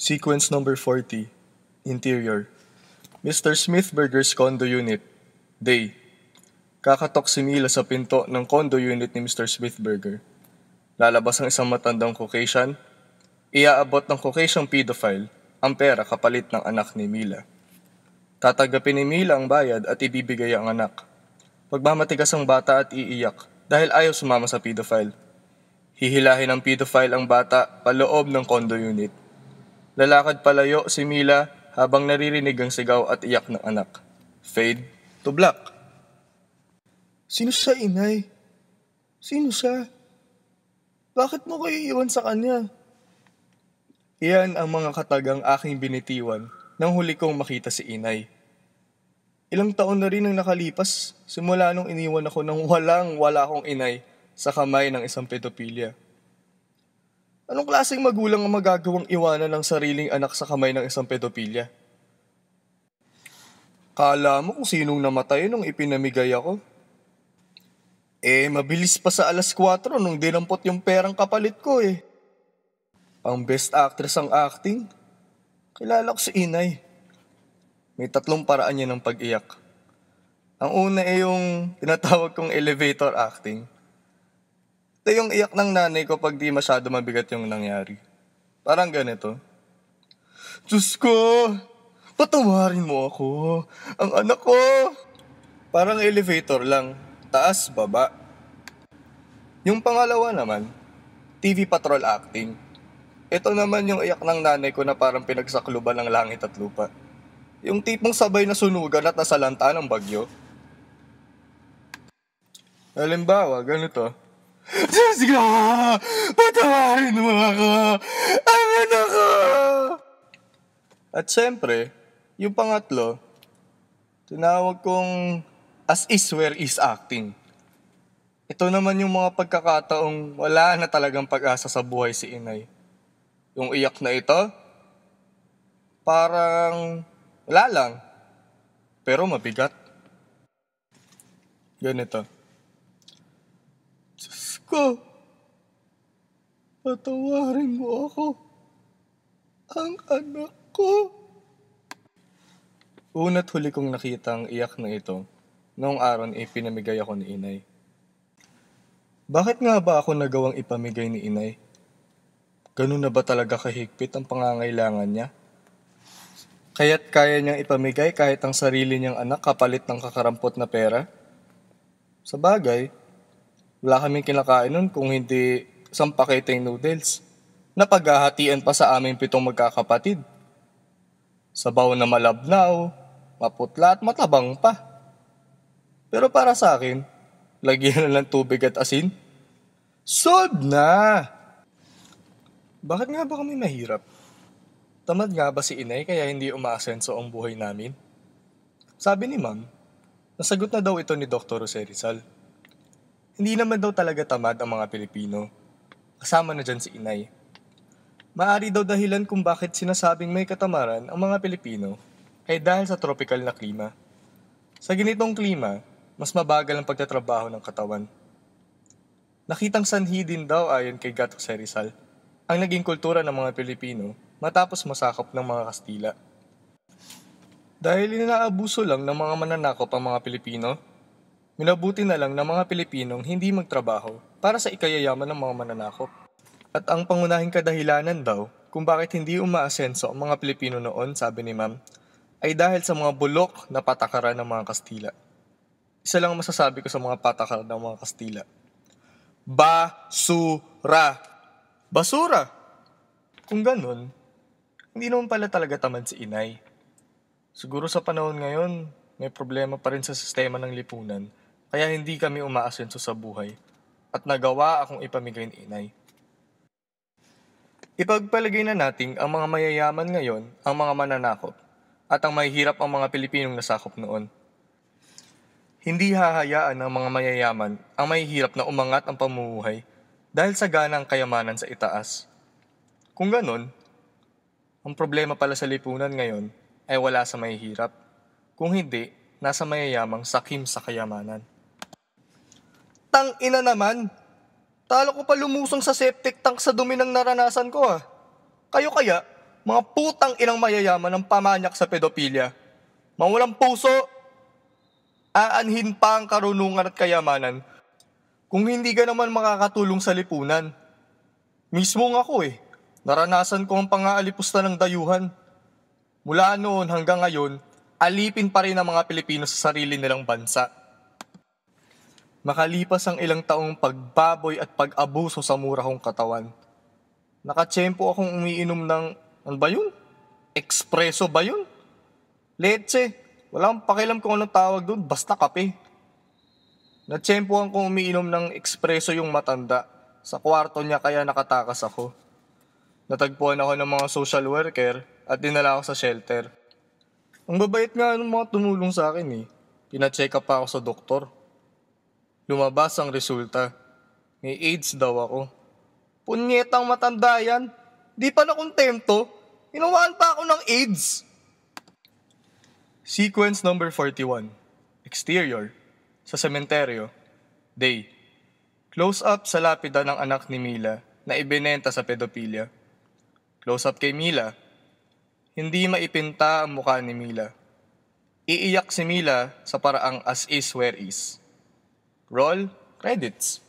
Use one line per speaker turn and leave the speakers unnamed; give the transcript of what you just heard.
Sequence number 40. Interior. Mr. Smithburger's condo unit. Day. Kakatok si Mila sa pinto ng condo unit ni Mr. Smithburger. Lalabas ang isang matandang Caucasian. Iaabot ng Caucasian pedophile ang pera kapalit ng anak ni Mila. Tatanggapin ni Mila ang bayad at ibibigay ang anak. Pagmamatigas ang bata at iiyak dahil ayaw sumama sa pedophile. Hihilahin ng pedophile ang bata paloob ng condo unit. Lalakad palayo si Mila habang naririnig ang sigaw at iyak ng anak. Fade to black. Sino siya, inay? Sino siya? Bakit mo kayo iiwan sa kanya? Iyan ang mga katagang aking binitiwan nang huli kong makita si inay. Ilang taon na rin ang nakalipas simula nung iniwan ako ng wala akong inay sa kamay ng isang pedophilia. Anong klaseng magulang ang magagawang iwanan ng sariling anak sa kamay ng isang pedophilia? Kala mo kung sinong namatay nung ipinamigay ako? Mabilis pa sa 4:00 nung dinampot yung perang kapalit ko eh. Pang best actress ang acting. Kilala ko si inay. May 3 paraan niya ng pag-iyak. Ang una ay yung tinatawag kong elevator acting. Ito yung iyak ng nanay ko pag di masyado mabigat yung nangyari. Parang ganito. Diyos ko, patawarin mo ako. Ang anak ko. Parang elevator lang. Taas, baba. Yung pangalawa naman, TV patrol acting. Ito naman yung iyak ng nanay ko na parang pinagsakluban ng langit at lupa. Yung tipong sabay na sunugan at nasalanta ng bagyo. Halimbawa, ganito. Diyos ko! Patawarin mo ako! Ang anak ko! At syempre, yung pangatlo, tinawag kong as is where is acting. Ito naman yung mga pagkakataong wala na talagang pag-asa sa buhay si inay. Yung iyak na ito, parang wala lang, pero mabigat. Ganito. Diyos ko, patawarin mo ako. Ang anak ko. Una't huli kong nakita ang iyak na ito, noong araw pinamigay ako ni inay. Bakit nga ba ako nagawang ipamigay ni inay? Ganun na ba talaga kahigpit ang pangangailangan niya? Kaya't kaya niyang ipamigay kahit ang sarili niyang anak kapalit ng kakarampot na pera? Sa bagay, wala kaming kinakain nun kung hindi isang paketeng noodles na paghahatian pa sa aming 7 magkakapatid. Sabaw na malabnaw, maputla at matabang pa. Pero para sa akin, lagyan na lang tubig at asin. Solved na! Bakit nga ba kami mahirap? Tamad nga ba si inay kaya hindi umaasenso ang buhay namin? Sabi ni ma'am, nasagot na daw ito ni Dr. Jose Rizal. Hindi naman daw talaga tamad ang mga Pilipino. Kasama na dyan si inay. Maari daw dahilan kung bakit sinasabing may katamaran ang mga Pilipino ay dahil sa tropical na klima. Sa ganitong klima, mas mabagal ang pagtatrabaho ng katawan. Nakitang sanhi din daw ayon kay Gato Jose Rizal ang naging kultura ng mga Pilipino matapos masakop ng mga Kastila. Dahil inaabuso lang ng mga mananakop ang mga Pilipino, minabuti na lang ng mga Pilipinong hindi magtrabaho para sa ikayayaman ng mga mananakop. At ang pangunahing kadahilanan daw kung bakit hindi umaasenso ang mga Pilipino noon, sabi ni ma'am, ay dahil sa mga bulok na patakaran ng mga Kastila. Isa lang masasabi ko sa mga patakaran ng mga Kastila. Basura! Basura! Kung ganun, hindi naman pala talaga tamad si inay. Siguro sa panahon ngayon, may problema pa rin sa sistema ng lipunan, kaya hindi kami umaasenso sa buhay, at nagawa akong ipamigay ni inay. Ipagpalagay na nating ang mga mayayaman ngayon ang mga mananakop, at ang mahihirap ang mga Pilipinong nasakop noon. Hindi hahayaan ng mga mayayaman ang mahihirap na umangat ang pamumuhay dahil sa ganang kayamanan sa itaas. Kung ganun, ang problema pala sa lipunan ngayon ay wala sa mahihirap. Kung hindi, nasa mayayamang sakim sa kayamanan. Tang ina naman! Talo ko pa lumusong sa septic tank sa dumi ng naranasan ko ah. Kayo kaya, Mga putang inang mayayaman ng pamanyak sa pedopilya. Mga walang puso, aanhin pa ang karunungan at kayamanan kung hindi ka naman makakatulong sa lipunan. Mismo nga ako naranasan ko ang pang-aalipusta ng dayuhan. Mula noon hanggang ngayon, alipin pa rin ang mga Pilipino sa sarili nilang bansa. Makalipas ang ilang taong pagbaboy at pag-abuso sa mura kong katawan, nakatsyempo akong umiinom ng, ano ba yun? Espresso ba yun? Leche. Wala akong pakialam kung anong tawag doon, basta kape. Natsyempohan kong umiinom ng espresso yung matanda. Sa kwarto niya kaya nakatakas ako. Natagpuan ako ng mga social worker at dinala ako sa shelter. Ang babait nga ng mga tumulong sa akin Pina-check up pa ako sa doktor. Lumabas ang resulta. May AIDS daw ako. Punyetang matanda yan. Di pa nakontento. Hinawaan pa ako ng AIDS. Sequence number 41. Exterior. Sa sementeryo. Day. Close-up sa lapida ng anak ni Mila na ibinenta sa pedopilya. Close-up kay Mila. Hindi maipinta ang mukha ni Mila. Iiyak si Mila sa paraang as is where is. Roll credits.